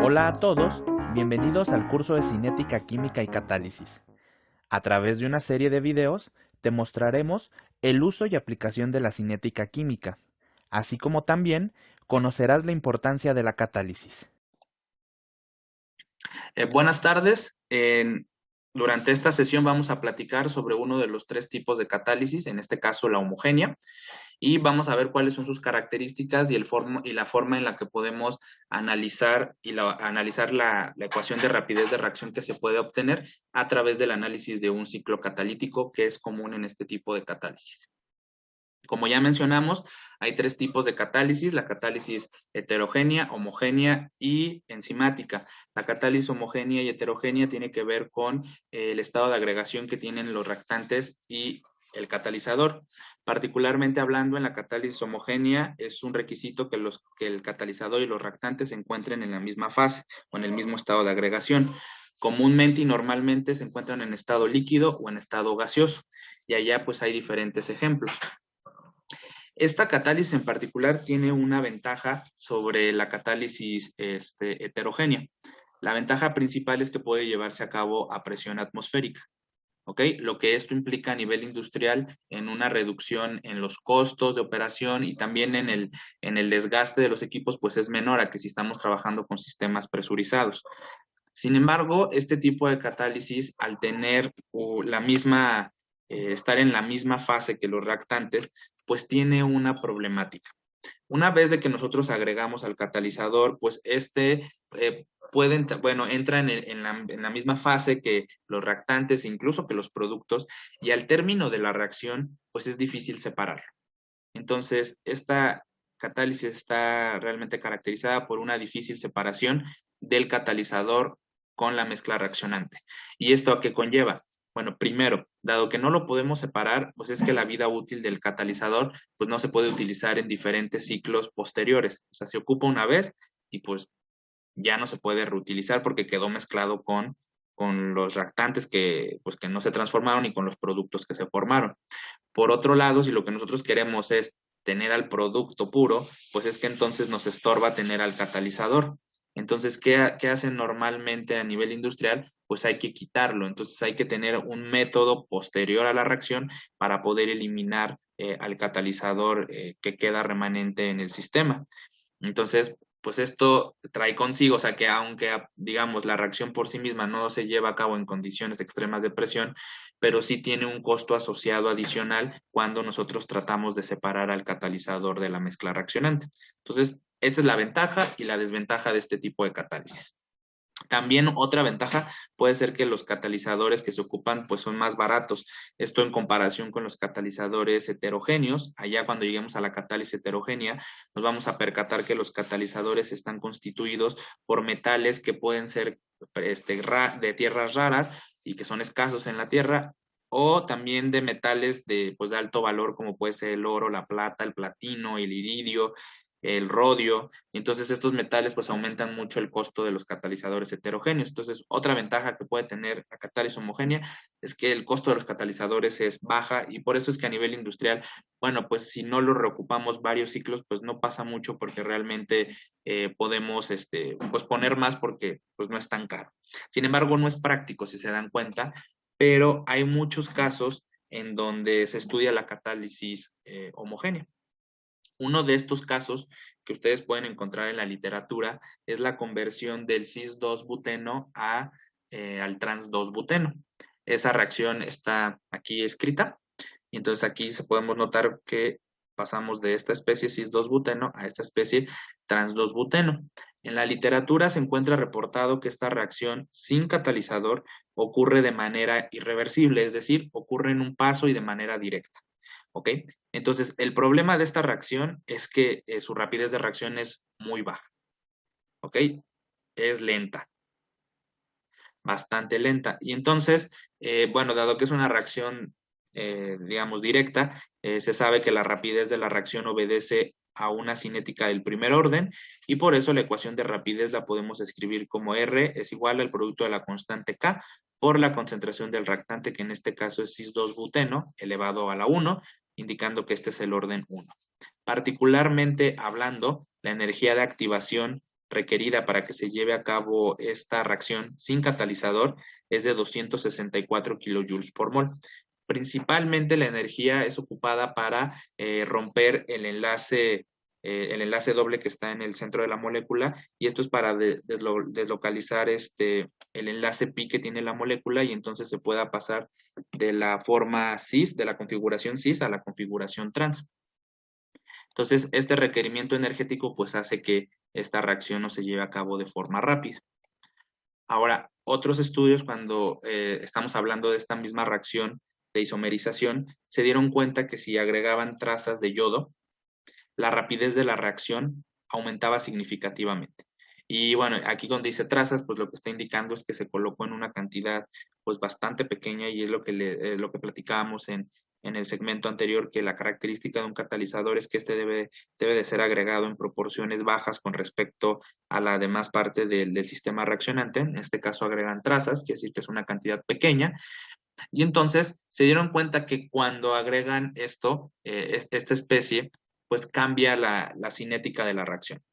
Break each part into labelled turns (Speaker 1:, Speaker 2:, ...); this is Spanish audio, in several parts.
Speaker 1: Hola a todos, bienvenidos al curso de Cinética Química y Catálisis. A través de una serie de videos te mostraremos el uso y aplicación de la cinética química, así como también conocerás la importancia de la catálisis.
Speaker 2: Buenas tardes. Durante esta sesión vamos a platicar sobre uno de los tres tipos de catálisis, en este caso la homogénea, y vamos a ver cuáles son sus características y la forma en la que podemos analizar la ecuación de rapidez de reacción que se puede obtener a través del análisis de un ciclo catalítico que es común en este tipo de catálisis. Como ya mencionamos, hay tres tipos de catálisis: la catálisis heterogénea, homogénea y enzimática. La catálisis homogénea y heterogénea tiene que ver con el estado de agregación que tienen los reactantes y el catalizador. Particularmente hablando, en la catálisis homogénea es un requisito que el catalizador y los reactantes se encuentren en la misma fase o en el mismo estado de agregación. Comúnmente y normalmente se encuentran en estado líquido o en estado gaseoso, y allá pues hay diferentes ejemplos. Esta catálisis en particular tiene una ventaja sobre la catálisis heterogénea. La ventaja principal es que puede llevarse a cabo a presión atmosférica, ¿ok? Lo que esto implica a nivel industrial en una reducción en los costos de operación y también en el desgaste de los equipos, pues es menor a que si estamos trabajando con sistemas presurizados. Sin embargo, este tipo de catálisis, al tener estar en la misma fase que los reactantes, pues tiene una problemática. Una vez de que nosotros agregamos al catalizador, pues entra en la misma fase que los reactantes, incluso que los productos, y al término de la reacción, pues es difícil separarlo. Entonces, esta catálisis está realmente caracterizada por una difícil separación del catalizador con la mezcla reaccionante. ¿Y esto a qué conlleva? Bueno, primero, dado que no lo podemos separar, pues es que la vida útil del catalizador pues no se puede utilizar en diferentes ciclos posteriores. O sea, se ocupa una vez y pues ya no se puede reutilizar porque quedó mezclado con los reactantes que no se transformaron y con los productos que se formaron. Por otro lado, si lo que nosotros queremos es tener al producto puro, pues es que entonces nos estorba tener al catalizador. Entonces, ¿qué hacen normalmente a nivel industrial? Pues hay que quitarlo. Entonces hay que tener un método posterior a la reacción para poder eliminar al catalizador que queda remanente en el sistema. Entonces, pues esto trae consigo, o sea, que aunque, digamos, la reacción por sí misma no se lleva a cabo en condiciones extremas de presión, pero sí tiene un costo asociado adicional cuando nosotros tratamos de separar al catalizador de la mezcla reaccionante. Entonces, esta es la ventaja y la desventaja de este tipo de catálisis. También otra ventaja puede ser que los catalizadores que se ocupan pues son más baratos. Esto en comparación con los catalizadores heterogéneos. Allá cuando lleguemos a la catálisis heterogénea nos vamos a percatar que los catalizadores están constituidos por metales que pueden ser de tierras raras y que son escasos en la tierra, o también de metales pues, de alto valor como puede ser el oro, la plata, el platino, el iridio, el rodio. Entonces estos metales pues aumentan mucho el costo de los catalizadores heterogéneos. Entonces otra ventaja que puede tener la catálisis homogénea es que el costo de los catalizadores es baja, y por eso es que a nivel industrial, bueno, pues si no lo reocupamos varios ciclos, pues no pasa mucho porque realmente podemos pues poner más porque pues no es tan caro. Sin embargo, no es práctico si se dan cuenta, pero hay muchos casos en donde se estudia la catálisis homogénea. Uno de estos casos que ustedes pueden encontrar en la literatura es la conversión del cis-2-buteno al trans-2-buteno. Esa reacción está aquí escrita, y entonces aquí podemos notar que pasamos de esta especie cis-2-buteno a esta especie trans-2-buteno. En la literatura se encuentra reportado que esta reacción sin catalizador ocurre de manera irreversible, es decir, ocurre en un paso y de manera directa. ¿Ok? Entonces, el problema de esta reacción es que su rapidez de reacción es muy baja. ¿Ok? Es lenta, bastante lenta. Y entonces, bueno, dado que es una reacción, digamos, directa, se sabe que la rapidez de la reacción obedece a una cinética del primer orden, y por eso la ecuación de rapidez la podemos escribir como R es igual al producto de la constante K por la concentración del reactante, que en este caso es cis-2-buteno elevado a la 1, indicando que este es el orden 1. Particularmente hablando, la energía de activación requerida para que se lleve a cabo esta reacción sin catalizador es de 264 kilojoules por mol. Principalmente la energía es ocupada para romper el enlace doble que está en el centro de la molécula, y esto es para deslocalizar el enlace pi que tiene la molécula, y entonces se pueda pasar de la forma cis, de la configuración cis a la configuración trans. Entonces, este requerimiento energético pues hace que esta reacción no se lleve a cabo de forma rápida. Ahora, otros estudios, cuando estamos hablando de esta misma reacción de isomerización, se dieron cuenta que si agregaban trazas de yodo, la rapidez de la reacción aumentaba significativamente. Y bueno, aquí donde dice trazas, pues lo que está indicando es que se colocó en una cantidad pues bastante pequeña, y es lo que platicábamos en el segmento anterior, que la característica de un catalizador es que debe de ser agregado en proporciones bajas con respecto a la demás parte del sistema reaccionante. En este caso agregan trazas, quiere decir que es una cantidad pequeña, y entonces se dieron cuenta que cuando agregan esta especie, pues cambia la cinética de la reacción.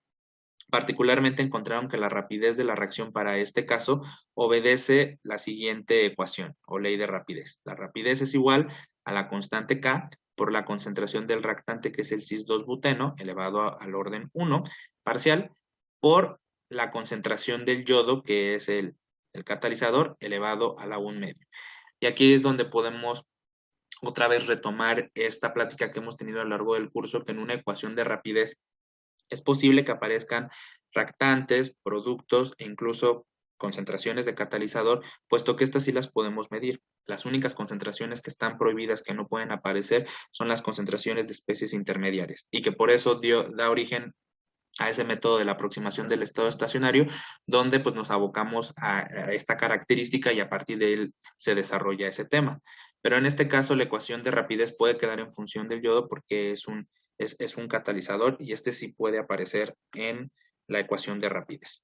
Speaker 2: Particularmente encontraron que la rapidez de la reacción para este caso obedece la siguiente ecuación o ley de rapidez. La rapidez es igual a la constante K por la concentración del reactante, que es el cis-2-buteno, elevado al orden 1, parcial, por la concentración del yodo, que es el catalizador, elevado a la 1 medio. Y aquí es donde podemos otra vez retomar esta plática que hemos tenido a lo largo del curso, que en una ecuación de rapidez es posible que aparezcan reactantes, productos e incluso concentraciones de catalizador, puesto que estas sí las podemos medir. Las únicas concentraciones que están prohibidas, que no pueden aparecer, son las concentraciones de especies intermediarias, y que por eso da origen a ese método de la aproximación del estado estacionario, donde pues nos abocamos a esta característica, y a partir de él se desarrolla ese tema. Pero en este caso la ecuación de rapidez puede quedar en función del yodo, porque es un catalizador, y este sí puede aparecer en la ecuación de rapidez.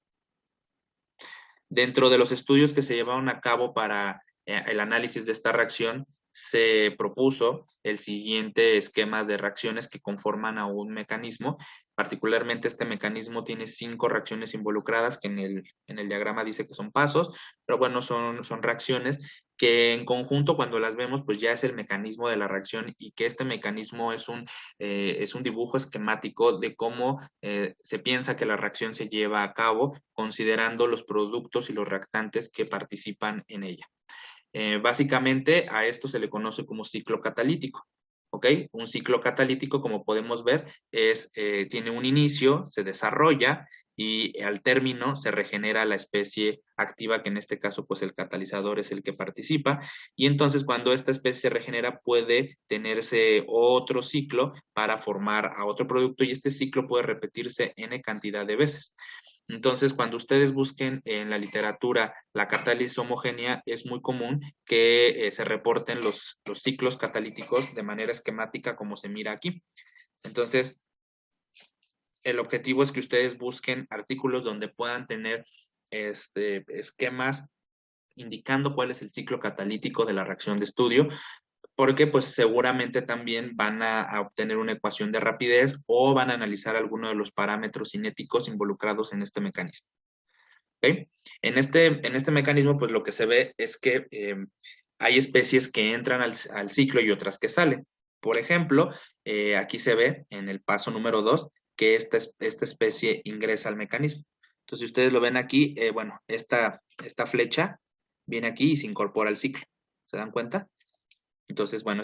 Speaker 2: Dentro de los estudios que se llevaron a cabo para el análisis de esta reacción, se propuso el siguiente esquema de reacciones que conforman a un mecanismo. Particularmente este mecanismo tiene 5 reacciones involucradas, que en el diagrama dice que son pasos, pero bueno, son reacciones que en conjunto, cuando las vemos, pues ya es el mecanismo de la reacción, y que este mecanismo es un dibujo esquemático de cómo se piensa que la reacción se lleva a cabo, considerando los productos y los reactantes que participan en ella. Básicamente a esto se le conoce como ciclo catalítico. ¿Ok? Un ciclo catalítico, como podemos ver, tiene un inicio, se desarrolla, y al término se regenera la especie activa, que en este caso pues el catalizador es el que participa, y entonces cuando esta especie se regenera puede tenerse otro ciclo para formar a otro producto, y este ciclo puede repetirse n cantidad de veces. Entonces, cuando ustedes busquen en la literatura la catálisis homogénea, es muy común que se reporten los ciclos catalíticos de manera esquemática, como se mira aquí. Entonces, el objetivo es que ustedes busquen artículos donde puedan tener esquemas indicando cuál es el ciclo catalítico de la reacción de estudio, porque pues seguramente también van a obtener una ecuación de rapidez, o van a analizar alguno de los parámetros cinéticos involucrados en este mecanismo. ¿Okay? En este mecanismo, pues lo que se ve es que hay especies que entran al ciclo y otras que salen. Por ejemplo, aquí se ve en el paso número 2 que esta especie ingresa al mecanismo. Entonces, si ustedes lo ven aquí, bueno, esta flecha viene aquí y se incorpora al ciclo. ¿Se dan cuenta? Entonces, bueno,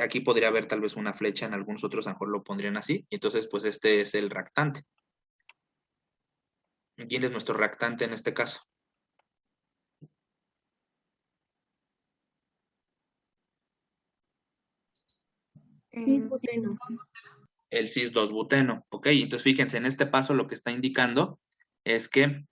Speaker 2: aquí podría haber tal vez una flecha, en algunos otros a lo mejor lo pondrían así. Y entonces, pues este es el reactante. ¿Quién es nuestro reactante en este caso?
Speaker 3: Cis-buteno.
Speaker 2: El cis-2-buteno, ¿ok? Entonces, fíjense, en este paso lo que está indicando es que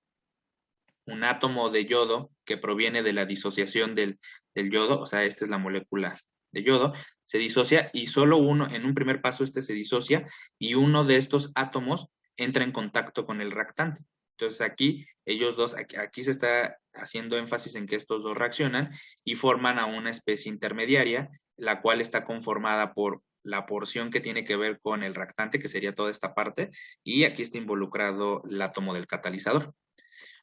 Speaker 2: un átomo de yodo que proviene de la disociación del yodo, o sea, esta es la molécula de yodo, se disocia, y solo uno, en un primer paso se disocia, y uno de estos átomos entra en contacto con el reactante. Entonces aquí ellos dos, aquí se está haciendo énfasis en que estos dos reaccionan y forman a una especie intermediaria, la cual está conformada por la porción que tiene que ver con el reactante, que sería toda esta parte, y aquí está involucrado el átomo del catalizador.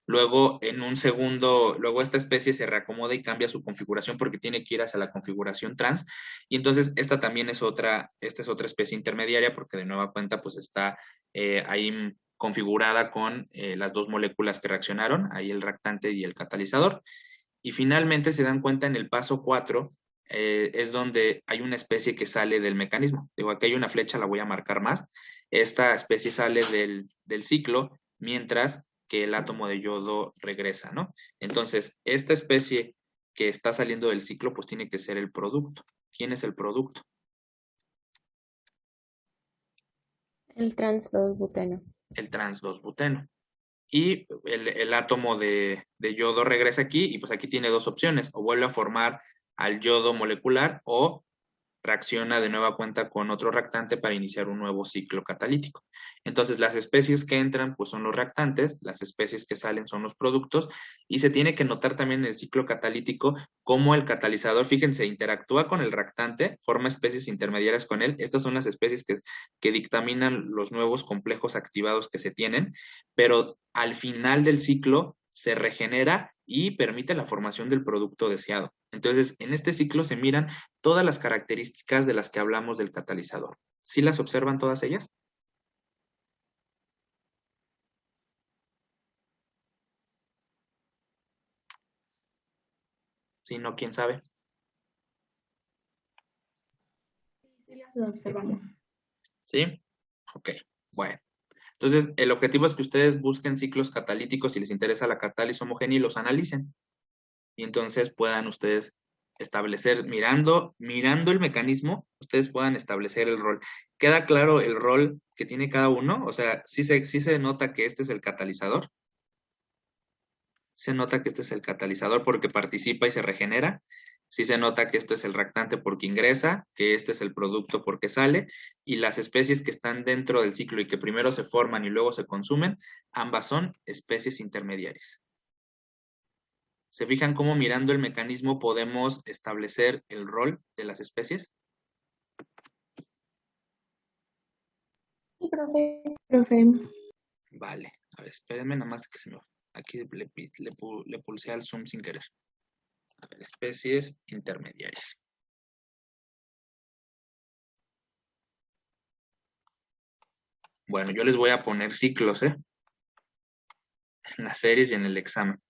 Speaker 2: Luego, en un segundo, luego esta especie se reacomoda y cambia su configuración porque tiene que ir hacia la configuración trans. Y entonces esta también es esta es otra especie intermediaria porque de nueva cuenta pues está ahí configurada con las dos moléculas que reaccionaron, ahí el reactante y el catalizador. Y finalmente se dan cuenta en el paso 4, es donde hay una especie que sale del mecanismo. Digo, aquí hay una flecha, la voy a marcar más. Esta especie sale del ciclo, mientras que el átomo de yodo regresa, ¿no? Entonces, esta especie que está saliendo del ciclo, pues tiene que ser el producto. ¿Quién es el producto?
Speaker 3: El trans 2-buteno.
Speaker 2: El trans 2-buteno. Y el átomo de yodo regresa aquí y pues aquí tiene dos opciones, o vuelve a formar al yodo molecular o reacciona de nueva cuenta con otro reactante para iniciar un nuevo ciclo catalítico. Entonces, las especies que entran pues son los reactantes, las especies que salen son los productos y se tiene que notar también en el ciclo catalítico cómo el catalizador, fíjense, interactúa con el reactante, forma especies intermediarias con él. Estas son las especies que dictaminan los nuevos complejos activados que se tienen, pero al final del ciclo se regenera y permite la formación del producto deseado. Entonces, en este ciclo se miran todas las características de las que hablamos del catalizador. ¿Sí las observan todas ellas? Si no, ¿quién sabe?
Speaker 3: Sí, las observamos.
Speaker 2: ¿Sí? Ok, bueno. Entonces, el objetivo es que ustedes busquen ciclos catalíticos si les interesa la catálisis homogénea y los analicen. Y entonces puedan ustedes establecer, mirando el mecanismo, ustedes puedan establecer el rol. ¿Queda claro el rol que tiene cada uno? O sea, sí se nota que este es el catalizador. Se nota que este es el catalizador porque participa y se regenera. Sí se nota que esto es el reactante porque ingresa, que este es el producto porque sale, y las especies que están dentro del ciclo y que primero se forman y luego se consumen, ambas son especies intermediarias. ¿Se fijan cómo mirando el mecanismo podemos establecer el rol de las especies?
Speaker 3: Sí, profe.
Speaker 2: Vale, a ver, espérenme nada más que se me... Aquí le pulsé al zoom sin querer. A ver, especies intermediarias. Bueno, yo les voy a poner ciclos, ¿eh? En las series y en el examen.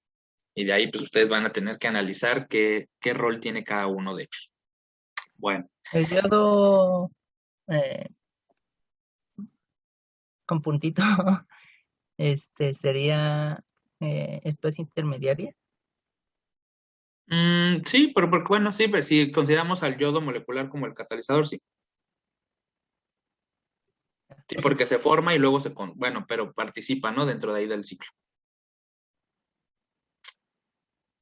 Speaker 2: Y de ahí, pues, ustedes van a tener que analizar qué rol tiene cada uno de ellos. Bueno,
Speaker 4: El yodo con puntito, sería especie intermediaria.
Speaker 2: sí, pero bueno, sí, pero si consideramos al yodo molecular como el catalizador, sí. Sí, porque se forma y luego bueno, pero participa, ¿no? Dentro de ahí del ciclo.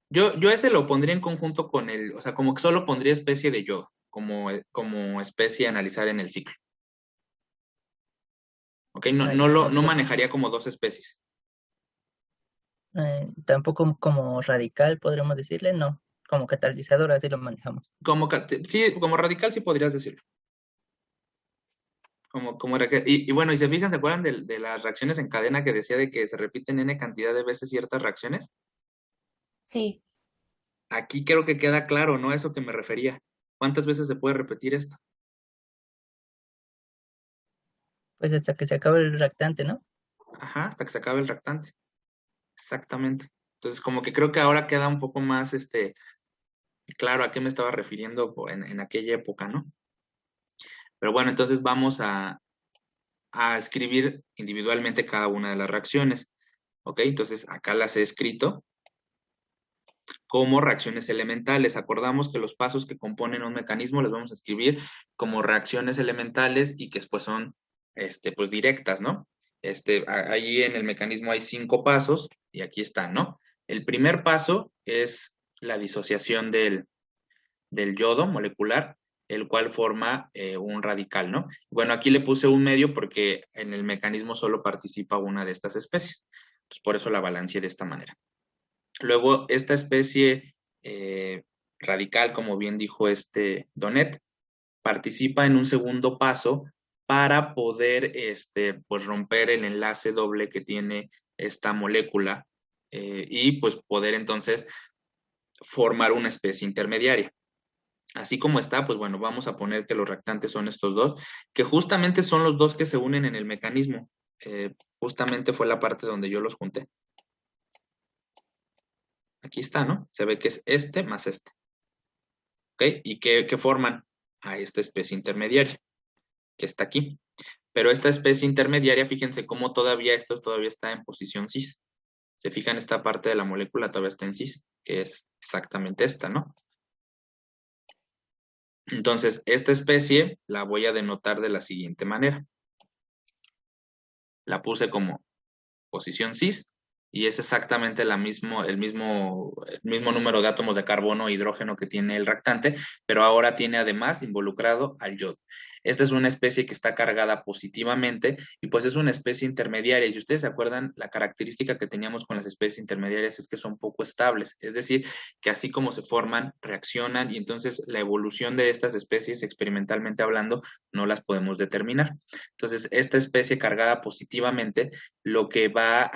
Speaker 2: Yo ese lo pondría en conjunto con o sea, como que solo pondría especie de yodo, como especie a analizar en el ciclo. ¿Ok? No manejaría como dos especies.
Speaker 4: Tampoco como radical, podríamos decirle, no. Como catalizador, así lo manejamos.
Speaker 2: Sí, como radical sí podrías decirlo. Y bueno, y se fijan, ¿se acuerdan de las reacciones en cadena que decía de que se repiten n cantidad de veces ciertas reacciones?
Speaker 3: Sí.
Speaker 2: Aquí creo que queda claro, ¿no? A eso que me refería. ¿Cuántas veces se puede repetir esto?
Speaker 4: Pues hasta que se acabe el reactante, ¿no?
Speaker 2: Ajá, hasta que se acabe el reactante. Exactamente. Entonces, como que creo que ahora queda un poco más, claro a qué me estaba refiriendo en aquella época, ¿no? Pero bueno, entonces vamos a escribir individualmente cada una de las reacciones. ¿Ok? Entonces, acá las he escrito como reacciones elementales. Acordamos que los pasos que componen un mecanismo los vamos a escribir como reacciones elementales y que después son, pues directas, ¿no? Ahí en el mecanismo hay 5 pasos y aquí están, ¿no? El primer paso es la disociación del yodo molecular, el cual forma un radical, ¿no? Bueno, aquí le puse un medio porque en el mecanismo solo participa una de estas especies. Entonces, por eso la balanceé de esta manera. Luego, esta especie radical, como bien dijo Donet, participa en un segundo paso para poder pues romper el enlace doble que tiene esta molécula y pues poder entonces formar una especie intermediaria. Así como está, pues bueno, vamos a poner que los reactantes son estos dos, que justamente son los dos que se unen en el mecanismo. Justamente fue la parte donde yo los junté. Aquí está, ¿no? Se ve que es este más este. ¿Ok? ¿Y qué forman? A esta especie intermediaria, que está aquí. Pero esta especie intermediaria, fíjense cómo esto todavía está en posición cis. Se fijan, esta parte de la molécula todavía está en cis, que es exactamente esta, ¿no? Entonces, esta especie la voy a denotar de la siguiente manera. La puse como posición cis y es exactamente el mismo número de átomos de carbono e hidrógeno que tiene el reactante, pero ahora tiene además involucrado al yodo. Esta es una especie que está cargada positivamente y pues es una especie intermediaria. Y si ustedes se acuerdan, la característica que teníamos con las especies intermediarias es que son poco estables, es decir, que así como se forman, reaccionan y entonces la evolución de estas especies, experimentalmente hablando, no las podemos determinar. Entonces, esta especie cargada positivamente lo que va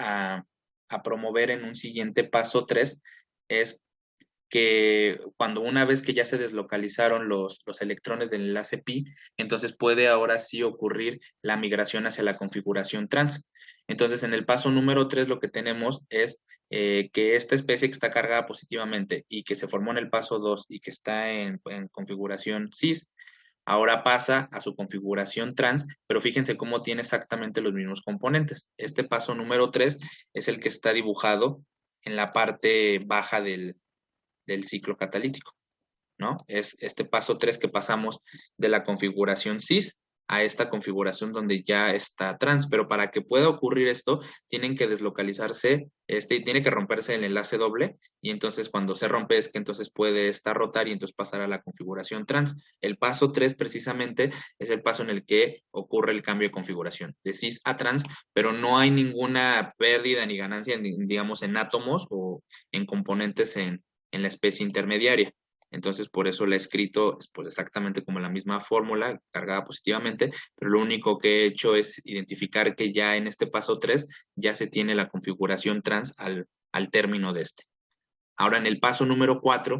Speaker 2: a promover en un siguiente paso 3 es que cuando una vez que ya se deslocalizaron los electrones del enlace pi, entonces puede ahora sí ocurrir la migración hacia la configuración trans. Entonces, en el paso número 3 lo que tenemos es que esta especie que está cargada positivamente y que se formó en el paso 2 y que está en configuración cis, ahora pasa a su configuración trans, pero fíjense cómo tiene exactamente los mismos componentes. Este paso número 3 es el que está dibujado en la parte baja del ciclo catalítico, ¿no? Es este paso 3 que pasamos de la configuración cis a esta configuración donde ya está trans, pero para que pueda ocurrir esto, tienen que deslocalizarse, tiene que romperse el enlace doble, y entonces cuando se rompe es que entonces puede estar rotar y entonces pasar a la configuración trans. El paso 3 precisamente es el paso en el que ocurre el cambio de configuración, de cis a trans, pero no hay ninguna pérdida ni ganancia, digamos, en átomos o en componentes en la especie intermediaria. Entonces, por eso la he escrito pues, exactamente como la misma fórmula, cargada positivamente, pero lo único que he hecho es identificar que ya en este paso 3 ya se tiene la configuración trans al término de este. Ahora, en el paso número 4,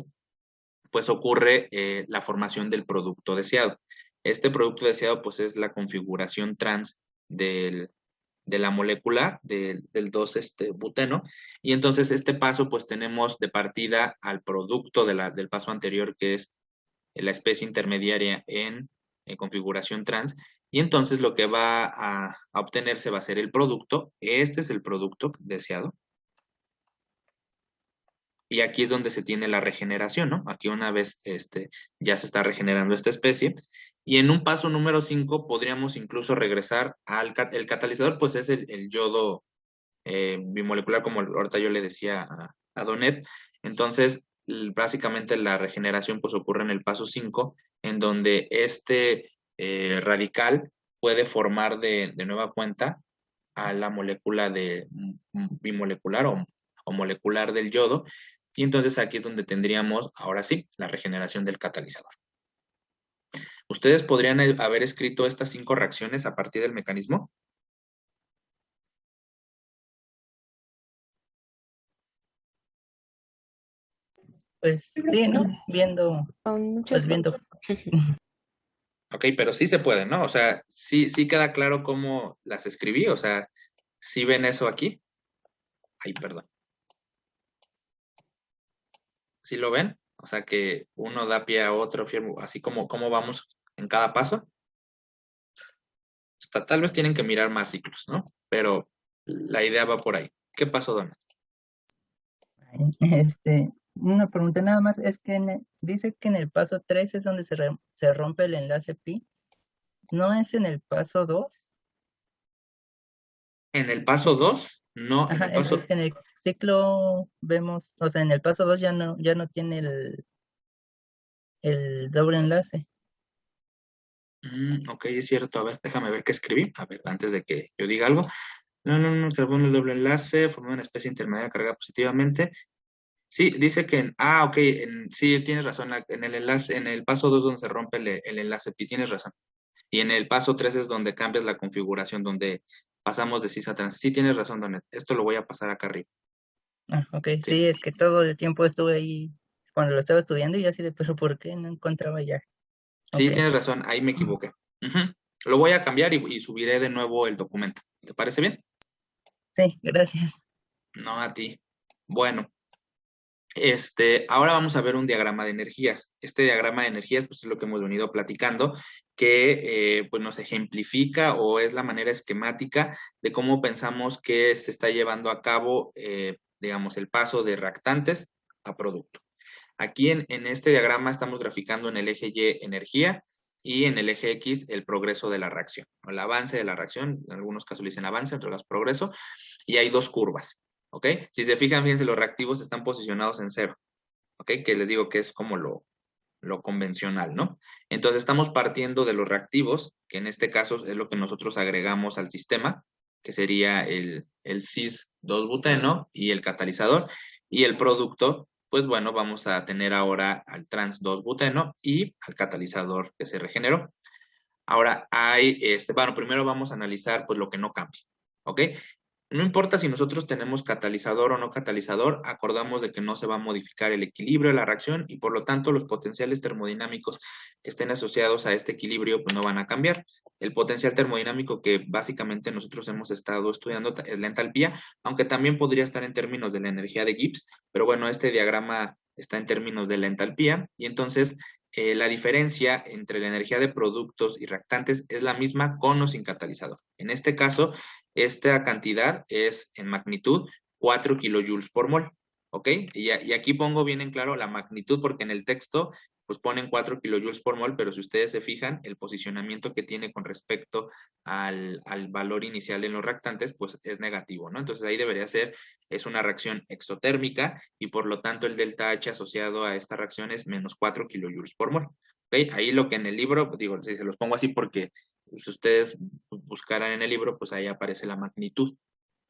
Speaker 2: pues ocurre la formación del producto deseado. Este producto deseado, pues es la configuración trans de la molécula del 2-buteno, y entonces este paso pues tenemos de partida al producto del paso anterior, que es la especie intermediaria en configuración trans, y entonces lo que va a obtenerse va a ser el producto. Este es el producto deseado, y aquí es donde se tiene la regeneración, ¿no? Aquí una vez ya se está regenerando esta especie. Y en un paso número 5 podríamos incluso regresar el catalizador, pues es el yodo bimolecular, como ahorita yo le decía a Donet. Entonces, básicamente la regeneración pues ocurre en el paso 5, en donde este radical puede formar de nueva cuenta a la molécula bimolecular o molecular del yodo, y entonces aquí es donde tendríamos, ahora sí, la regeneración del catalizador. ¿Ustedes podrían haber escrito estas 5 reacciones a partir del mecanismo?
Speaker 4: Pues sí, ¿no? Viendo,
Speaker 3: Con mucho
Speaker 4: pues viendo.
Speaker 3: esfuerzo.
Speaker 2: Ok, pero sí se puede, ¿no? O sea, sí queda claro cómo las escribí, o sea, ¿sí ven eso aquí? Ay, perdón. ¿Sí lo ven? O sea, que uno da pie a otro, así como vamos en cada paso. Tal vez tienen que mirar más ciclos, ¿no? Pero la idea va por ahí. ¿Qué pasó, Donna?
Speaker 4: Una pregunta nada más, es que dice que en el paso 3 es donde se rompe el enlace pi, ¿no es en el paso 2?
Speaker 2: En el paso 2, no, en
Speaker 4: Ajá,
Speaker 2: el paso...
Speaker 4: es que en el ciclo vemos, o sea, en el paso 2 ya no tiene el doble enlace.
Speaker 2: Ok, es cierto. A ver, déjame ver qué escribí. A ver, antes de que yo diga algo. No, carbono el doble enlace, formó una especie intermedia cargada positivamente. Sí, dice que ok, sí, tienes razón, en el enlace, en el paso 2 donde se rompe el enlace pi, tienes razón. Y en el paso 3 es donde cambias la configuración, donde pasamos de cis a trans. Sí, tienes razón, Donet. Esto lo voy a pasar acá arriba.
Speaker 4: Ah, ok,
Speaker 2: Sí,
Speaker 4: sí, es que todo el tiempo estuve ahí cuando lo estaba estudiando y así de, pero ¿por qué no encontraba ya?
Speaker 2: sí,
Speaker 4: Ok,
Speaker 2: tienes razón, ahí me equivoqué. Ujú. Lo voy a cambiar y subiré de nuevo el documento. ¿Te parece bien?
Speaker 4: sí, gracias.
Speaker 2: No a ti. Bueno, ahora vamos a ver un diagrama de energías. Este diagrama de energías, pues es lo que hemos venido platicando, que pues nos ejemplifica o es la manera esquemática de cómo pensamos que se está llevando a cabo, digamos, el paso de reactantes a producto. Aquí en este diagrama estamos graficando en el eje Y energía y en el eje X el progreso de la reacción, o el avance de la reacción, en algunos casos le dicen avance, en otros casos progreso, y hay dos curvas, ¿ok? Si se fijan, fíjense, los reactivos están posicionados en cero, ¿ok? Que les digo que es como lo convencional, ¿no? Entonces estamos partiendo de los reactivos, que en este caso es lo que nosotros agregamos al sistema, que sería el cis-2-buteno y el catalizador, y el producto, pues bueno, vamos a tener ahora al trans-2-buteno y al catalizador que se regeneró. Ahora bueno, primero vamos a analizar pues lo que no cambia, ¿ok? No importa si nosotros tenemos catalizador o no catalizador, acordamos de que no se va a modificar el equilibrio de la reacción y por lo tanto los potenciales termodinámicos que estén asociados a este equilibrio pues no van a cambiar. El potencial termodinámico que básicamente nosotros hemos estado estudiando es la entalpía, aunque también podría estar en términos de la energía de Gibbs, pero bueno, este diagrama está en términos de la entalpía y entonces la diferencia entre la energía de productos y reactantes es la misma con o sin catalizador. En este caso, esta cantidad es en magnitud 4 kilojoules por mol, ¿ok? Y aquí pongo bien en claro la magnitud porque en el texto pues ponen 4 kilojoules por mol, pero si ustedes se fijan, el posicionamiento que tiene con respecto al valor inicial en los reactantes, pues es negativo, ¿no? Entonces ahí debería ser, es una reacción exotérmica y por lo tanto el delta H asociado a esta reacción es menos 4 kilojoules por mol. ¿Ok? Ahí lo que en el libro, digo, si se los pongo así porque si ustedes buscaran en el libro, pues ahí aparece la magnitud,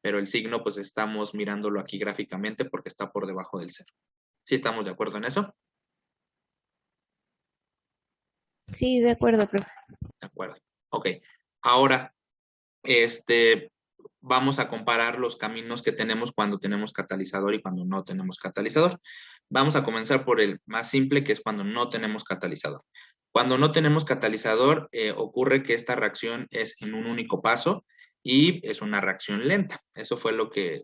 Speaker 2: pero el signo pues estamos mirándolo aquí gráficamente porque está por debajo del cero. ¿Sí estamos de acuerdo en eso?
Speaker 3: Sí, de acuerdo, profe.
Speaker 2: De acuerdo. Ok. Ahora, vamos a comparar los caminos que tenemos cuando tenemos catalizador y cuando no tenemos catalizador. Vamos a comenzar por el más simple, que es cuando no tenemos catalizador. Cuando no tenemos catalizador, ocurre que esta reacción es en un único paso y es una reacción lenta. Eso fue lo que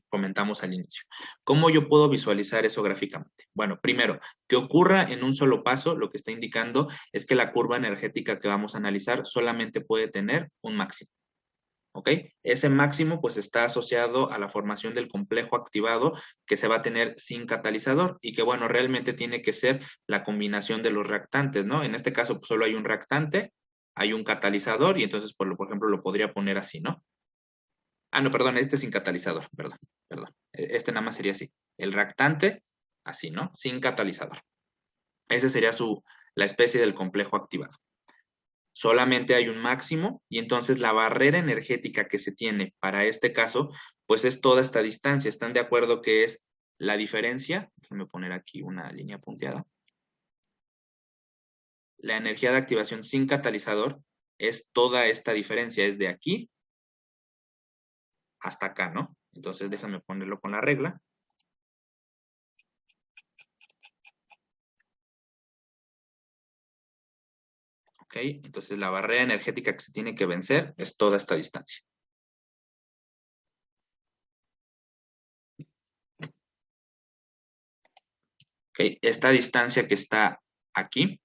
Speaker 2: comentamos al inicio. ¿Cómo yo puedo visualizar eso gráficamente? Bueno, primero, que ocurra en un solo paso, lo que está indicando es que la curva energética que vamos a analizar solamente puede tener un máximo. ¿Ok? Ese máximo pues está asociado a la formación del complejo activado que se va a tener sin catalizador y que bueno, realmente tiene que ser la combinación de los reactantes, ¿no? En este caso pues, solo hay un reactante, hay un catalizador y entonces por ejemplo lo podría poner así, ¿no? No, perdón, este sin catalizador, perdón. Este nada más sería así. El reactante, así, ¿no? Sin catalizador. Ese sería la especie del complejo activado. Solamente hay un máximo y entonces la barrera energética que se tiene para este caso, pues es toda esta distancia. ¿Están de acuerdo que es la diferencia? Déjenme poner aquí una línea punteada. La energía de activación sin catalizador es toda esta diferencia, es de aquí hasta acá, ¿no? Entonces déjenme ponerlo con la regla. ¿Ok? Entonces la barrera energética que se tiene que vencer es toda esta distancia. ¿Ok? Esta distancia que está aquí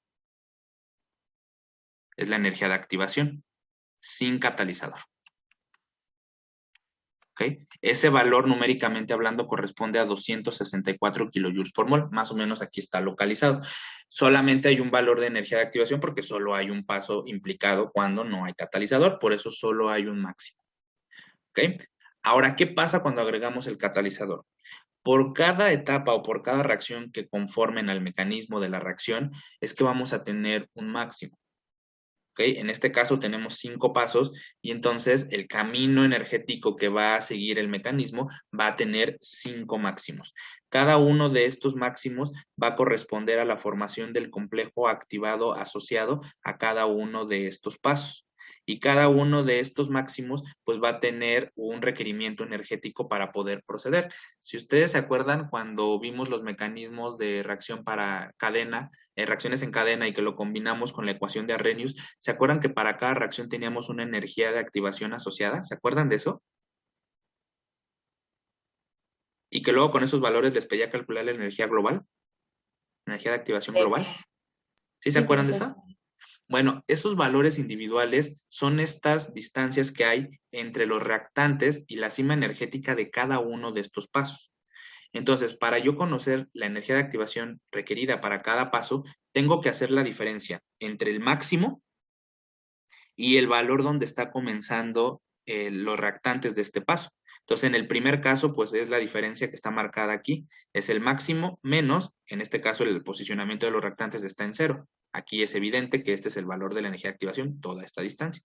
Speaker 2: es la energía de activación sin catalizador. ¿Ok? Ese valor numéricamente hablando corresponde a 264 kilojoules por mol, más o menos aquí está localizado. Solamente hay un valor de energía de activación porque solo hay un paso implicado cuando no hay catalizador, por eso solo hay un máximo. ¿Ok? Ahora, ¿qué pasa cuando agregamos el catalizador? Por cada etapa o por cada reacción que conformen al mecanismo de la reacción, es que vamos a tener un máximo. ¿ok? En este caso tenemos 5 pasos y entonces el camino energético que va a seguir el mecanismo va a tener 5 máximos. Cada uno de estos máximos va a corresponder a la formación del complejo activado asociado a cada uno de estos pasos. Y cada uno de estos máximos pues va a tener un requerimiento energético para poder proceder. Si ustedes se acuerdan cuando vimos los mecanismos de reacción para cadena, reacciones en cadena y que lo combinamos con la ecuación de Arrhenius, ¿se acuerdan que para cada reacción teníamos una energía de activación asociada? ¿Se acuerdan de eso? Y que luego con esos valores les pedía calcular la energía global, energía de activación global. ¿Sí se
Speaker 3: Sí,
Speaker 2: acuerdan de
Speaker 3: profe.
Speaker 2: eso? Bueno, esos valores individuales son estas distancias que hay entre los reactantes y la cima energética de cada uno de estos pasos. Entonces, para yo conocer la energía de activación requerida para cada paso, tengo que hacer la diferencia entre el máximo y el valor donde está comenzando los reactantes de este paso. Entonces, en el primer caso, pues es la diferencia que está marcada aquí, es el máximo menos, en este caso el posicionamiento de los reactantes está en 0. Aquí es evidente que este es el valor de la energía de activación, toda esta distancia.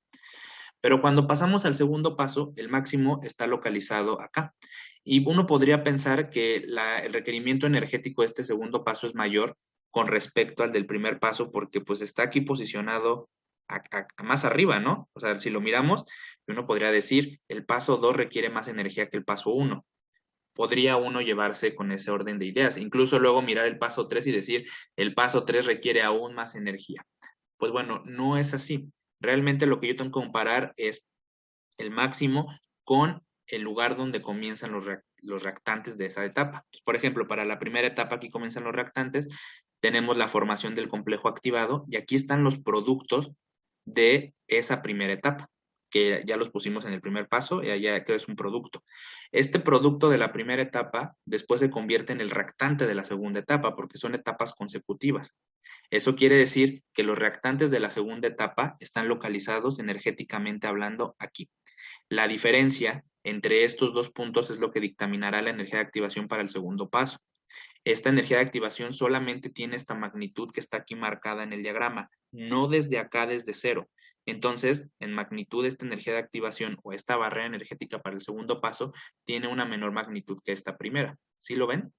Speaker 2: Pero cuando pasamos al segundo paso, el máximo está localizado acá. Y uno podría pensar que el requerimiento energético de este segundo paso es mayor con respecto al del primer paso, porque pues está aquí posicionado más arriba, ¿no? O sea, si lo miramos, uno podría decir, el paso 2 requiere más energía que el paso 1. Podría uno llevarse con ese orden de ideas. Incluso luego mirar el paso 3 y decir, el paso 3 requiere aún más energía. Pues bueno, no es así. Realmente lo que yo tengo que comparar es el máximo con el lugar donde comienzan los reactantes de esa etapa. Por ejemplo, para la primera etapa aquí comienzan los reactantes, tenemos la formación del complejo activado y aquí están los productos de esa primera etapa, que ya los pusimos en el primer paso y allá que es un producto. Este producto de la primera etapa después se convierte en el reactante de la segunda etapa porque son etapas consecutivas. Eso quiere decir que los reactantes de la segunda etapa están localizados energéticamente hablando aquí. La diferencia entre estos dos puntos es lo que dictaminará la energía de activación para el segundo paso. Esta energía de activación solamente tiene esta magnitud que está aquí marcada en el diagrama, no desde acá, desde 0. Entonces, en magnitud, esta energía de activación o esta barrera energética para el segundo paso tiene una menor magnitud que esta primera. ¿Sí lo ven?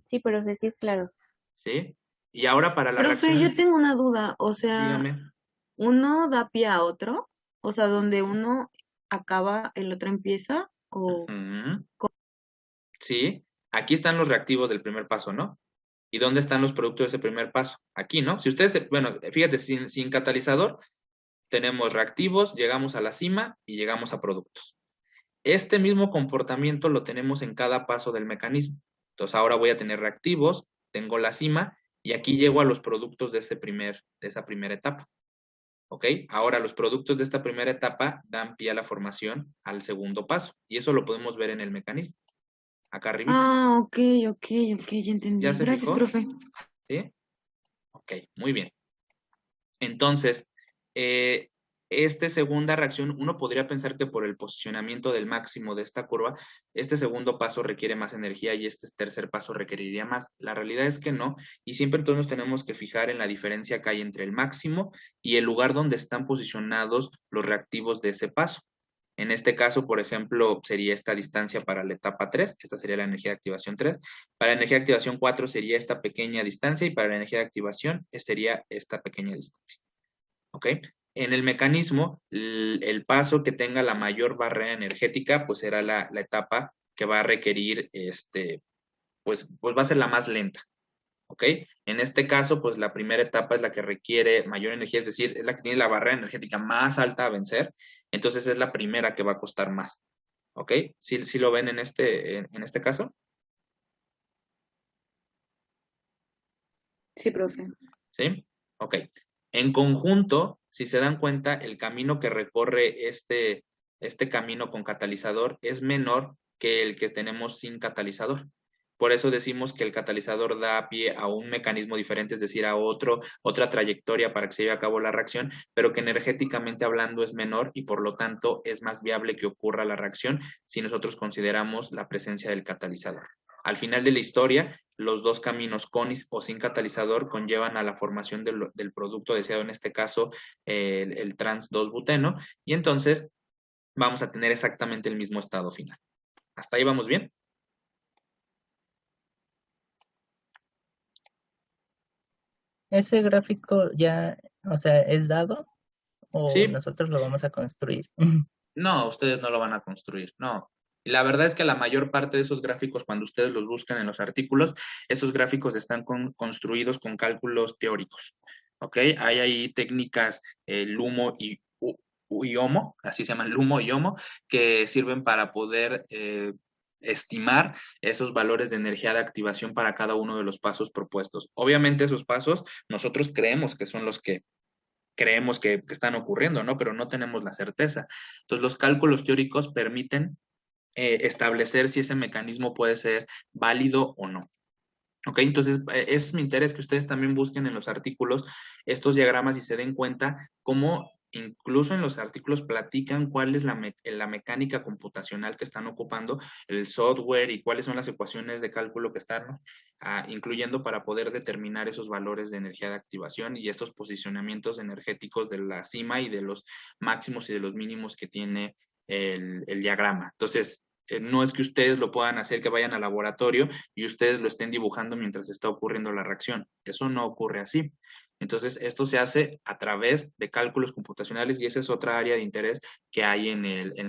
Speaker 3: Sí, profe, sí es claro.
Speaker 2: ¿Sí? Y ahora para la
Speaker 5: Profe, yo
Speaker 2: reacción,
Speaker 5: tengo una duda, o sea,
Speaker 2: dígame.
Speaker 5: ¿uno da pie a otro? O sea, donde uno acaba, el otro empieza, o...
Speaker 2: Ujú. Sí, aquí están los reactivos del primer paso, ¿no? ¿Y dónde están los productos de ese primer paso? Aquí, ¿no? Si ustedes, bueno, fíjate, sin catalizador, tenemos reactivos, llegamos a la cima y llegamos a productos. Este mismo comportamiento lo tenemos en cada paso del mecanismo. Entonces ahora voy a tener reactivos, tengo la cima y aquí llego a los productos de esa primera etapa. ¿Ok? Ahora los productos de esta primera etapa dan pie a la formación al segundo paso y eso lo podemos ver en el mecanismo, acá arribita.
Speaker 5: Ah, ok, ya
Speaker 2: ¿Ya
Speaker 5: entendí.
Speaker 2: se
Speaker 5: Gracias,
Speaker 2: fijó?
Speaker 5: profe.
Speaker 2: ¿Sí? Ok, muy bien. Entonces, eh, esta segunda reacción, uno podría pensar que por el posicionamiento del máximo de esta curva, este segundo paso requiere más energía y este tercer paso requeriría más. La realidad es que no, y siempre entonces nos tenemos que fijar en la diferencia que hay entre el máximo y el lugar donde están posicionados los reactivos de ese paso. En este caso, por ejemplo, sería esta distancia para la etapa 3, esta sería la energía de activación 3. Para la energía de activación 4 sería esta pequeña distancia y para la energía de activación sería esta pequeña distancia. ¿Ok? En el mecanismo, el paso que tenga la mayor barrera energética, pues será la etapa que va a requerir, pues va a ser la más lenta. ¿Ok? En este caso, pues la primera etapa es la que requiere mayor energía, es decir, es la que tiene la barrera energética más alta a vencer, entonces es la primera que va a costar más. ¿Ok? ¿Sí lo ven en este caso?
Speaker 5: Sí, profe.
Speaker 2: ¿Sí? Ok. En conjunto, si se dan cuenta, el camino que recorre este camino con catalizador es menor que el que tenemos sin catalizador. Por eso decimos que el catalizador da pie a un mecanismo diferente, es decir, a otra trayectoria para que se lleve a cabo la reacción, pero que energéticamente hablando es menor y por lo tanto es más viable que ocurra la reacción si nosotros consideramos la presencia del catalizador. Al final de la historia, los dos caminos con o sin catalizador conllevan a la formación del producto deseado, en este caso el trans 2-buteno, y entonces vamos a tener exactamente el mismo estado final. ¿Hasta ahí vamos bien?
Speaker 4: ¿Ese gráfico ya, o sea, es dado o
Speaker 2: Sí,
Speaker 4: nosotros lo vamos a construir?
Speaker 2: no, ustedes no lo van a construir, no. Y la verdad es que la mayor parte de esos gráficos, cuando ustedes los buscan en los artículos, esos gráficos están construidos con cálculos teóricos, ¿ok? Hay ahí técnicas LUMO y HOMO, así se llaman LUMO y HOMO, que sirven para poder estimar esos valores de energía de activación para cada uno de los pasos propuestos. Obviamente esos pasos nosotros creemos que son los que creemos que están ocurriendo, ¿no? Pero no tenemos la certeza. Entonces, los cálculos teóricos permiten establecer si ese mecanismo puede ser válido o no. ¿Ok? Entonces, es mi interés que ustedes también busquen en los artículos estos diagramas y se den cuenta cómo incluso en los artículos platican cuál es la mecánica computacional que están ocupando, el software y cuáles son las ecuaciones de cálculo que están incluyendo para poder determinar esos valores de energía de activación y estos posicionamientos energéticos de la cima y de los máximos y de los mínimos que tiene el diagrama. Entonces, no es que ustedes lo puedan hacer, que vayan al laboratorio y ustedes lo estén dibujando mientras está ocurriendo la reacción. Eso no ocurre así. Entonces, esto se hace a través de cálculos computacionales y esa es otra área de interés que hay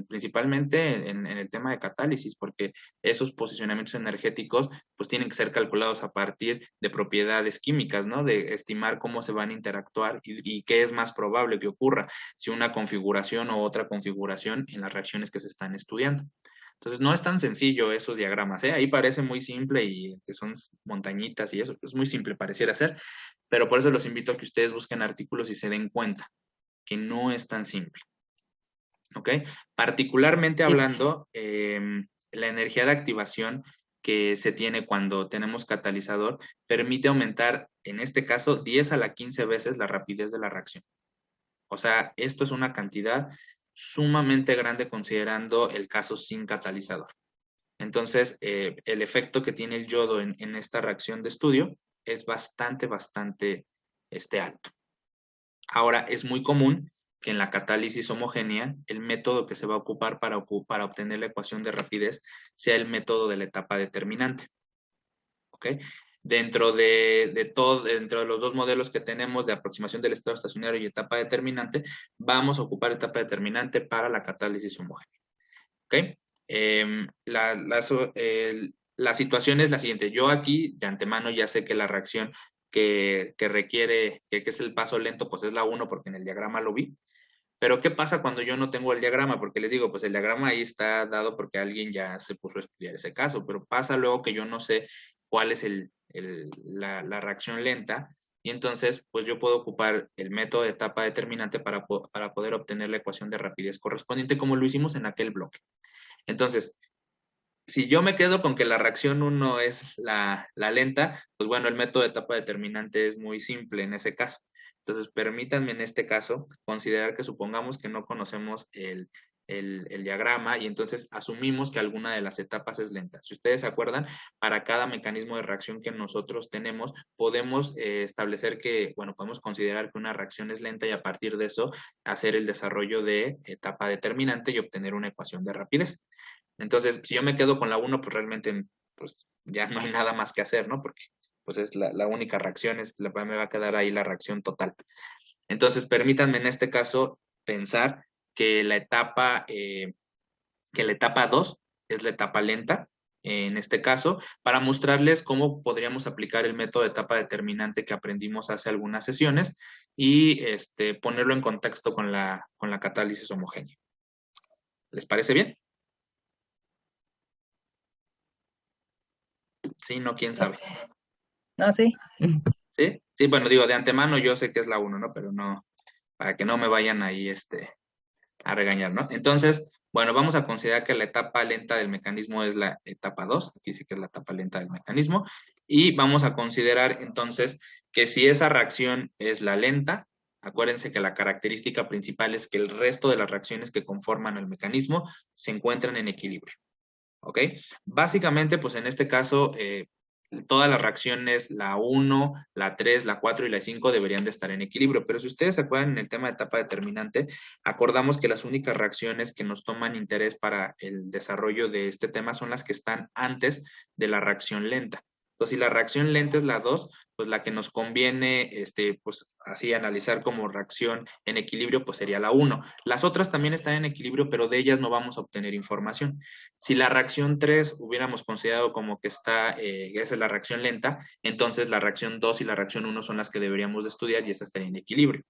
Speaker 2: principalmente en el tema de catálisis, porque esos posicionamientos energéticos pues tienen que ser calculados a partir de propiedades químicas, ¿no? De estimar cómo se van a interactuar y qué es más probable que ocurra, si una configuración o otra configuración en las reacciones que se están estudiando. Entonces, no es tan sencillo esos diagramas, ¿eh? Ahí parece muy simple y que son montañitas y eso, es muy simple, pareciera ser, pero por eso los invito a que ustedes busquen artículos y se den cuenta que no es tan simple, ¿ok? Particularmente
Speaker 4: Sí.
Speaker 2: hablando, la energía de activación que se tiene cuando tenemos catalizador permite aumentar, en este caso, 10 a la 15 veces la rapidez de la reacción. O sea, esto es una cantidad sumamente grande considerando el caso sin catalizador. Entonces, el efecto que tiene el yodo en esta reacción de estudio es bastante alto. Ahora, es muy común que en la catálisis homogénea, el método que se va a ocupar para obtener la ecuación de rapidez sea el método de la etapa determinante. ¿Ok? Dentro de los dos modelos que tenemos de aproximación del estado estacionario y etapa determinante, vamos a ocupar etapa determinante para la catálisis homogénea. ¿Ok? La situación es la siguiente. Yo aquí, de antemano, ya sé que la reacción que requiere, que es el paso lento, pues es la 1 porque en el diagrama lo vi. Pero ¿qué pasa cuando yo no tengo el diagrama? Porque les digo, pues el diagrama ahí está dado porque alguien ya se puso a estudiar ese caso, pero pasa luego que yo no sé cuál es la reacción lenta y entonces pues yo puedo ocupar el método de etapa determinante para poder obtener la ecuación de rapidez correspondiente como lo hicimos en aquel bloque. Entonces, si yo me quedo con que la reacción 1 es la lenta, pues bueno, el método de etapa determinante es muy simple en ese caso. Entonces, permítanme en este caso considerar que supongamos que no conocemos el diagrama y entonces asumimos que alguna de las etapas es lenta. Si ustedes se acuerdan, para cada mecanismo de reacción que nosotros tenemos, podemos establecer que, bueno, podemos considerar que una reacción es lenta y a partir de eso hacer el desarrollo de etapa determinante y obtener una ecuación de rapidez. Entonces, si yo me quedo con la 1, pues realmente pues, ya no hay nada más que hacer, ¿no? Porque pues es la única reacción, me va a quedar ahí la reacción total. Entonces, permítanme en este caso pensar que la etapa 2 es la etapa lenta, en este caso, para mostrarles cómo podríamos aplicar el método de etapa determinante que aprendimos hace algunas sesiones y ponerlo en contexto con la catálisis homogénea. ¿Les parece bien? Sí, no, quién sabe.
Speaker 4: No, sí.
Speaker 2: ¿Sí? Sí, bueno, digo, de antemano yo sé que es la 1, ¿no? Pero no, para que no me vayan ahí a regañar, ¿no? Entonces, bueno, vamos a considerar que la etapa lenta del mecanismo es la etapa 2, aquí sí que es la etapa lenta del mecanismo, y vamos a considerar entonces que si esa reacción es la lenta, acuérdense que la característica principal es que el resto de las reacciones que conforman el mecanismo se encuentran en equilibrio. ¿ok? Básicamente, pues en este caso, todas las reacciones, la 1, la 3, la 4 y la 5 deberían de estar en equilibrio, pero si ustedes se acuerdan en el tema de etapa determinante, acordamos que las únicas reacciones que nos toman interés para el desarrollo de este tema son las que están antes de la reacción lenta. Entonces, si la reacción lenta es la 2, pues la que nos conviene, pues así analizar como reacción en equilibrio, pues sería la 1. Las otras también están en equilibrio, pero de ellas no vamos a obtener información. Si la reacción 3 hubiéramos considerado como que esa es la reacción lenta, entonces la reacción 2 y la reacción 1 son las que deberíamos de estudiar y esas estarían en equilibrio.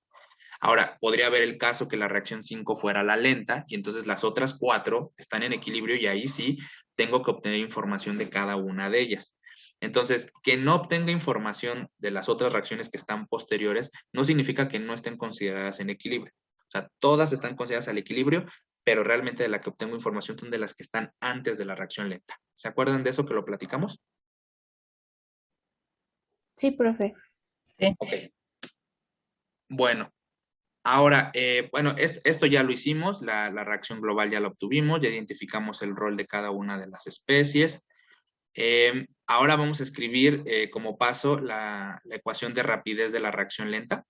Speaker 2: Ahora, podría haber el caso que la reacción 5 fuera la lenta y entonces las otras 4 están en equilibrio y ahí sí tengo que obtener información de cada una de ellas. Entonces, que no obtenga información de las otras reacciones que están posteriores no significa que no estén consideradas en equilibrio. O sea, todas están consideradas al equilibrio, pero realmente de la que obtengo información son de las que están antes de la reacción lenta. ¿Se acuerdan de eso que lo platicamos?
Speaker 3: Sí, profe.
Speaker 2: Ok. Bueno, ahora, esto ya lo hicimos, la reacción global ya la obtuvimos, ya identificamos el rol de cada una de las especies. Ahora vamos a escribir como paso la ecuación de rapidez de la reacción lenta.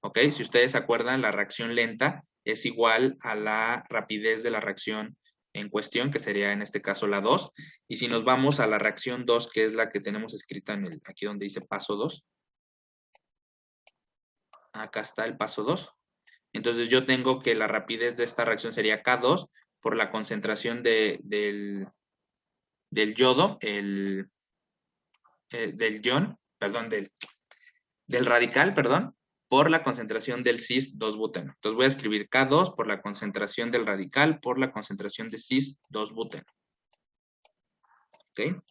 Speaker 2: ¿Ok? Si ustedes se acuerdan, la reacción lenta es igual a la rapidez de la reacción en cuestión, que sería en este caso la 2. Y si nos vamos a la reacción 2, que es la que tenemos escrita aquí donde dice paso 2. Acá está el paso 2. Entonces yo tengo que la rapidez de esta reacción sería K2 por la concentración del yodo, del ion, perdón, del radical, perdón, por la concentración del cis-2-buteno. Entonces voy a escribir K2 por la concentración del radical por la concentración de cis-2-buteno. ¿Ok?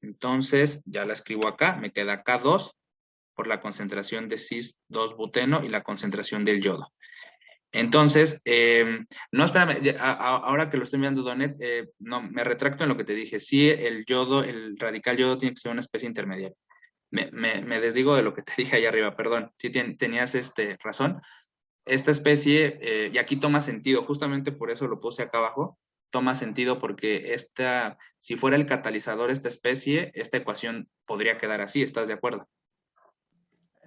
Speaker 2: Entonces ya la escribo acá, me queda K2 por la concentración de cis-2-buteno y la concentración del yodo. Entonces, no, espérame, ahora que lo estoy mirando, Donet, no, me retracto en lo que te dije. Sí, el yodo, el radical yodo tiene que ser una especie intermediaria. Me desdigo de lo que te dije ahí arriba, perdón. Sí tenías razón. Esta especie, y aquí toma sentido, justamente por eso lo puse acá abajo, toma sentido porque si fuera el catalizador esta especie, esta ecuación podría quedar así, ¿estás de acuerdo?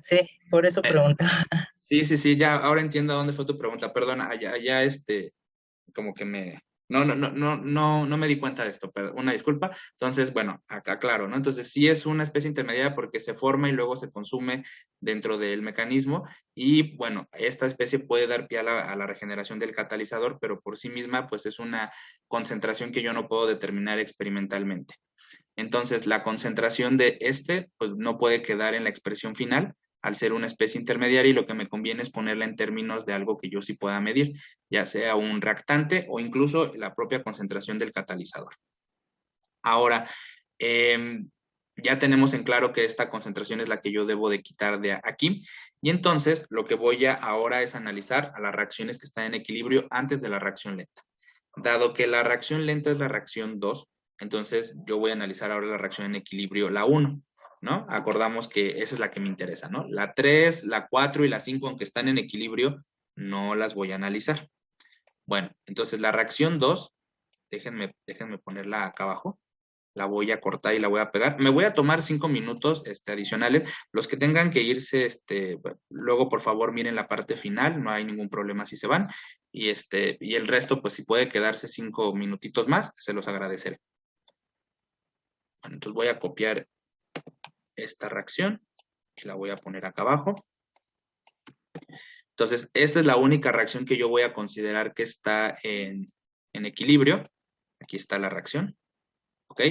Speaker 4: Sí, por eso preguntaba.
Speaker 2: Sí, ya ahora entiendo a dónde fue tu pregunta, perdona, allá como que no me di cuenta de esto, pero una disculpa. Entonces, bueno, acá claro, ¿no? Entonces sí es una especie intermediaria porque se forma y luego se consume dentro del mecanismo y bueno, esta especie puede dar pie a la regeneración del catalizador, pero por sí misma pues es una concentración que yo no puedo determinar experimentalmente. Entonces, la concentración de pues no puede quedar en la expresión final al ser una especie intermediaria y lo que me conviene es ponerla en términos de algo que yo sí pueda medir, ya sea un reactante o incluso la propia concentración del catalizador. Ahora, ya tenemos en claro que esta concentración es la que yo debo de quitar de aquí y entonces lo que voy ahora es analizar a las reacciones que están en equilibrio antes de la reacción lenta. Dado que la reacción lenta es la reacción 2, entonces yo voy a analizar ahora la reacción en equilibrio, la 1, ¿no? Acordamos que esa es la que me interesa, ¿no? La 3, la 4 y la 5, aunque están en equilibrio, no las voy a analizar. Bueno, entonces la reacción 2, déjenme ponerla acá abajo, la voy a cortar y la voy a pegar. Me voy a tomar 5 minutos adicionales. Los que tengan que irse, luego por favor miren la parte final, no hay ningún problema si se van. Y el resto, pues si puede quedarse 5 minutitos más, se los agradeceré. Bueno, entonces voy a copiar esta reacción y la voy a poner acá abajo. Entonces, esta es la única reacción que yo voy a considerar que está en equilibrio. Aquí está la reacción. ¿Ok?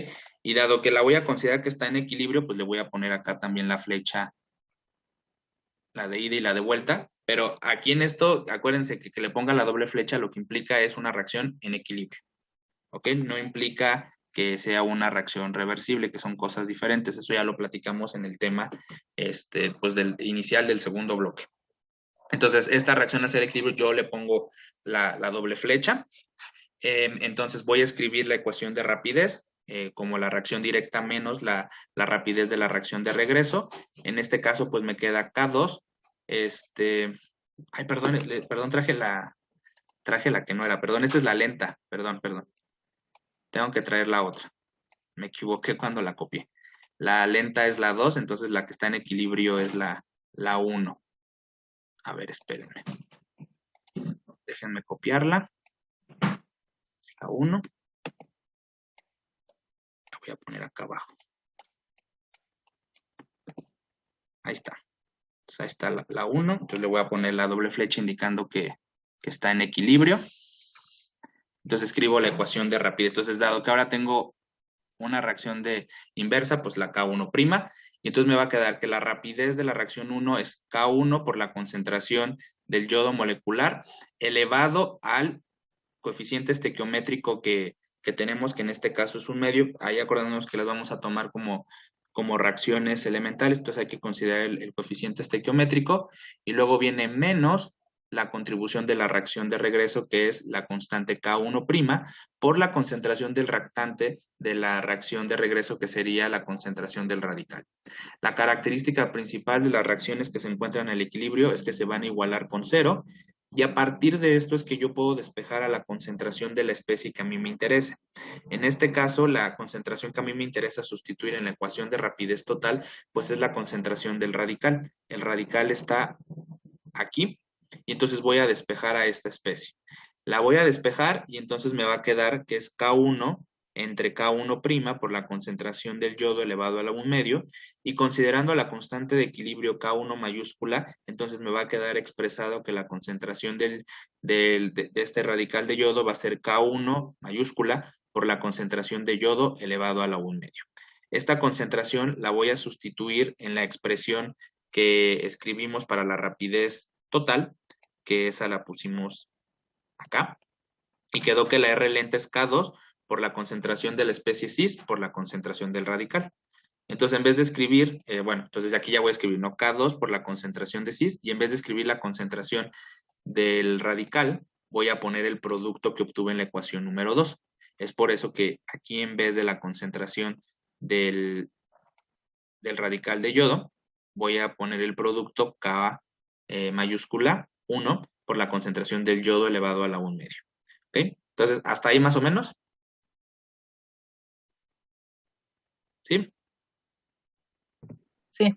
Speaker 2: Y dado que la voy a considerar que está en equilibrio, pues le voy a poner acá también la flecha, la de ida y la de vuelta. Pero aquí en esto, acuérdense que le ponga la doble flecha lo que implica es una reacción en equilibrio. ¿Ok? No implica que sea una reacción reversible, que son cosas diferentes. Eso ya lo platicamos en el tema pues del inicial del segundo bloque. Entonces, esta reacción al ser equilibrio, yo le pongo la doble flecha. Entonces, voy a escribir la ecuación de rapidez como la reacción directa menos la rapidez de la reacción de regreso. En este caso, pues me queda K2. Ay, perdón, traje traje la que no era, perdón, esta es la lenta, perdón. Tengo que traer la otra. Me equivoqué cuando la copié. La lenta es la 2, entonces la que está en equilibrio es la 1. A ver, espérenme. Déjenme copiarla. Es la 1. La voy a poner acá abajo. Ahí está. Entonces ahí está la 1. Entonces le voy a poner la doble flecha indicando que está en equilibrio. Entonces escribo la ecuación de rapidez. Entonces, dado que ahora tengo una reacción de inversa, pues la K1', y entonces me va a quedar que la rapidez de la reacción 1 es K1 por la concentración del yodo molecular elevado al coeficiente estequiométrico que tenemos, que en este caso es 1/2. Ahí acordándonos que las vamos a tomar como reacciones elementales, entonces hay que considerar el coeficiente estequiométrico, y luego viene menos la contribución de la reacción de regreso, que es la constante K1', por la concentración del reactante de la reacción de regreso, que sería la concentración del radical. La característica principal de las reacciones que se encuentran en el equilibrio es que se van a igualar con 0, y a partir de esto es que yo puedo despejar a la concentración de la especie que a mí me interese. En este caso, la concentración que a mí me interesa sustituir en la ecuación de rapidez total, pues es la concentración del radical. El radical está aquí, y entonces voy a despejar a esta especie. La voy a despejar y entonces me va a quedar que es K1 entre K1' por la concentración del yodo elevado a la 1/2, y considerando la constante de equilibrio K1 mayúscula, entonces me va a quedar expresado que la concentración de este radical de yodo va a ser K1 mayúscula por la concentración de yodo elevado a la 1/2. Esta concentración la voy a sustituir en la expresión que escribimos para la rapidez total, que esa la pusimos acá, y quedó que la R lenta es K2 por la concentración de la especie cis por la concentración del radical. Entonces, en vez de escribir, entonces aquí ya voy a escribir, ¿no? K2 por la concentración de cis, y en vez de escribir la concentración del radical, voy a poner el producto que obtuve en la ecuación número 2. Es por eso que aquí, en vez de la concentración del radical de yodo, voy a poner el producto K mayúscula 1 por la concentración del yodo elevado a la 1/2. ¿Ok? Entonces, hasta ahí más o menos. ¿Sí?
Speaker 4: Sí,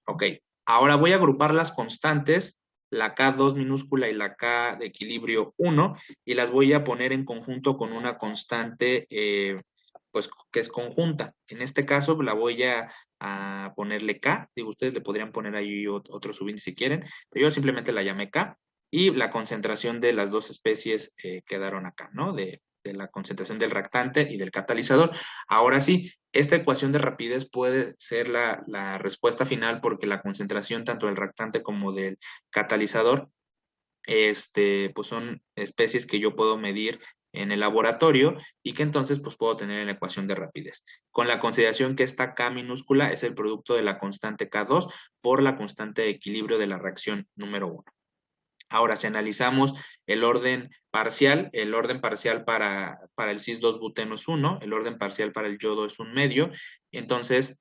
Speaker 2: Ok. Ahora voy a agrupar las constantes, la K2 minúscula y la K de equilibrio 1, y las voy a poner en conjunto con una constante pues que es conjunta. En este caso la voy a ponerle K. Digo, ustedes le podrían poner ahí otro subíndice si quieren, pero yo simplemente la llamé K, y la concentración de las dos especies quedaron acá, ¿no? De la concentración del reactante y del catalizador. Ahora sí, esta ecuación de rapidez puede ser la respuesta final, porque la concentración tanto del reactante como del catalizador pues son especies que yo puedo medir en el laboratorio, y que entonces pues puedo tener en la ecuación de rapidez, con la consideración que esta K minúscula es el producto de la constante K2 por la constante de equilibrio de la reacción número 1. Ahora, si analizamos el orden parcial para el cis-2-buteno es 1, el orden parcial para el yodo es 1/2, entonces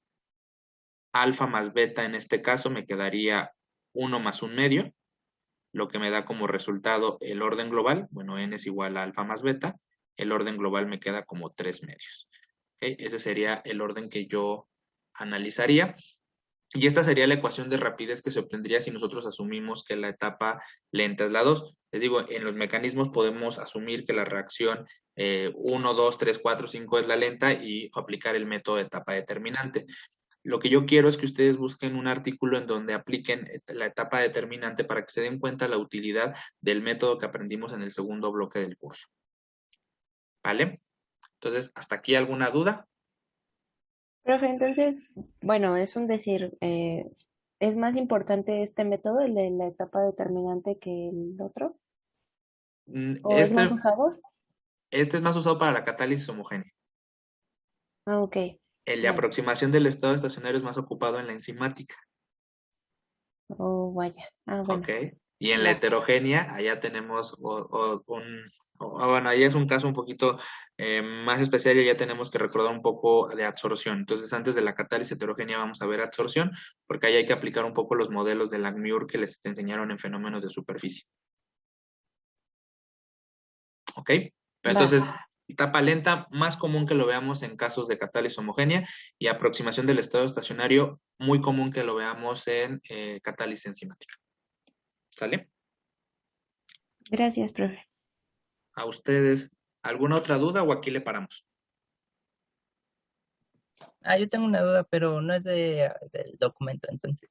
Speaker 2: alfa más beta en este caso me quedaría 1 más 1/2, lo que me da como resultado el orden global, bueno, n es igual a alfa más beta, el orden global me queda como 3/2. ¿Okay? Ese sería el orden que yo analizaría. Y esta sería la ecuación de rapidez que se obtendría si nosotros asumimos que la etapa lenta es la 2. Les digo, en los mecanismos podemos asumir que la reacción 1, 2, 3, 4, 5 es la lenta, y aplicar el método de etapa determinante. Lo que yo quiero es que ustedes busquen un artículo en donde apliquen la etapa determinante, para que se den cuenta la utilidad del método que aprendimos en el segundo bloque del curso. ¿Vale? Entonces, ¿hasta aquí alguna duda?
Speaker 3: Profe, entonces, bueno, es un decir, ¿es más importante este método, el de la etapa determinante, que el otro? ¿O es más
Speaker 2: Este
Speaker 3: usado?
Speaker 2: es más usado para la catálisis homogénea.
Speaker 3: Ah, ok,
Speaker 2: El de
Speaker 3: bueno,
Speaker 2: aproximación del estado estacionario es más ocupado en la enzimática.
Speaker 3: oh, vaya, ah, bueno,
Speaker 2: ¿Ok? Y en la
Speaker 3: va.
Speaker 2: heterogénea, allá tenemos bueno, ahí es un caso un poquito más especial, y ya tenemos que recordar un poco de absorción. Entonces, antes de la catálisis heterogénea vamos a ver absorción, porque ahí hay que aplicar un poco los modelos de Langmuir que les enseñaron en fenómenos de superficie. ¿ok? Pero entonces,
Speaker 3: Va.
Speaker 2: etapa lenta, más común que lo veamos en casos de catálisis homogénea, y aproximación del estado estacionario, muy común que lo veamos en catálisis enzimática. ¿Sale?
Speaker 3: Gracias, profe.
Speaker 2: A ustedes, ¿alguna otra duda o aquí le paramos?
Speaker 4: Yo tengo una duda, pero no es del documento, entonces.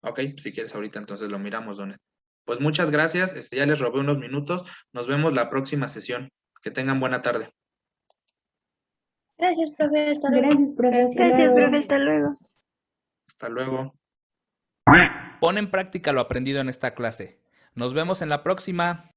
Speaker 2: Ok, si quieres ahorita entonces lo miramos, Donet. Pues muchas gracias, ya les robé unos minutos, nos vemos la próxima sesión. Que tengan buena tarde.
Speaker 3: Gracias, profe. Hasta luego.
Speaker 6: Gracias, profe. Hasta
Speaker 3: Gracias,
Speaker 6: luego.
Speaker 3: profe. Hasta luego.
Speaker 2: Hasta luego.
Speaker 1: Pon en práctica lo aprendido en esta clase. Nos vemos en la próxima.